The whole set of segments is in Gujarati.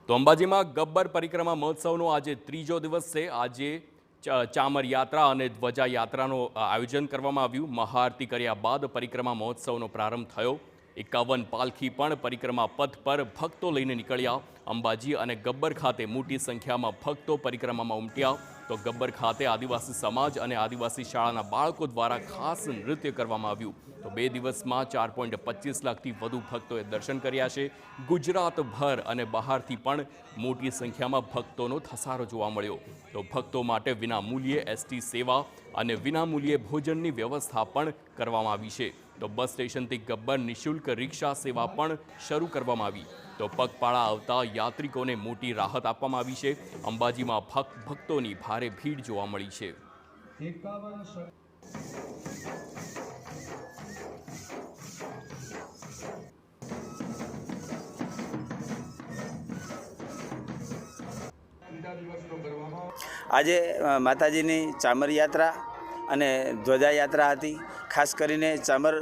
તો અંબાજીમાં ગબ્બર પરિક્રમા મહોત્સવનો આજે ત્રીજો દિવસ છે। આજે ચામર યાત્રા અને ધ્વજા યાત્રાનું આયોજન કરવામાં આવ્યું। મહાઆરતી કર્યા બાદ પરિક્રમા મહોત્સવનો પ્રારંભ થયો। 51 પાલખી પણ પરિક્રમા પથ પર ભક્તો લઈને નીકળ્યા। અંબાજી અને ગબ્બર ખાતે મોટી સંખ્યામાં ભક્તો પરિક્રમામાં ઉમટ્યા। તો ગબ્બર ખાતે આદિવાસી સમાજ અને આદિવાસી શાળાના બાળકો દ્વારા ખાસ નૃત્ય કરવામાં આવ્યું। તો 2 દિવસમાં 4.25 લાખથી વધુ ભક્તોએ દર્શન કર્યા છે। ગુજરાતભર અને બહારથી પણ મોટી સંખ્યામાં ભક્તોનો ધસારો જોવા મળ્યો। તો ભક્તો માટે વિનામૂલ્યે એસટી સેવા અને વિનામૂલ્યે ભોજનની વ્યવસ્થા પણ કરવામાં આવી છે। તો બસ સ્ટેશનથી ગબ્બર નિઃશુલ્ક રિક્ષા સેવા પણ શરૂ કરવામાં આવી। તો પગપાળા આવતા યાત્રિકોને મોટી રાહત આપવામાં આવી છે। અંબાજીમાં ભક્તોની ભારે ભીડ જોવા મળી છે। આજે માતાજીની ચામર યાત્રા અને ધ્વજા યાત્રા હતી। ખાસ કરીને ચામર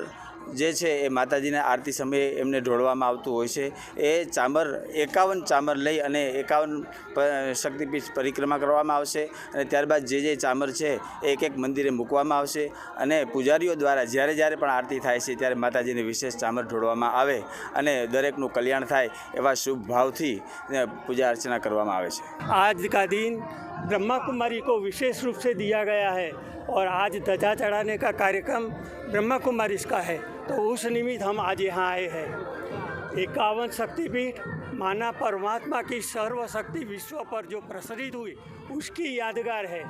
જે છે એ માતાજીના આરતી સમયે એમને ઢોળવામાં આવતું હોય છે। એ ચામર 51 ચામર લઈ અને 51 શક્તિપીઠ પરિક્રમા કરવામાં આવશે અને ત્યારબાદ જે ચામર છે એ એક મંદિરે મૂકવામાં આવશે અને પૂજારીઓ દ્વારા જ્યારે પણ આરતી થાય છે ત્યારે માતાજીને વિશેષ ચામર ઢોળવામાં આવે અને દરેકનું કલ્યાણ થાય એવા શુભ ભાવથી પૂજા અર્ચના કરવામાં આવે છે। आज का दिन ब्रह्मा कुमारी को विशेष रूप से दिया गया है और आज ध्वजा चढ़ाने का कार्यक्रम ब्रह्मा कुमारी का है, तो उस निमित्त हम आज यहाँ आए हैं। 51 शक्तिपीठ माना परमात्मा की सर्वशक्ति विश्व पर जो प्रसरित हुई उसकी यादगार है।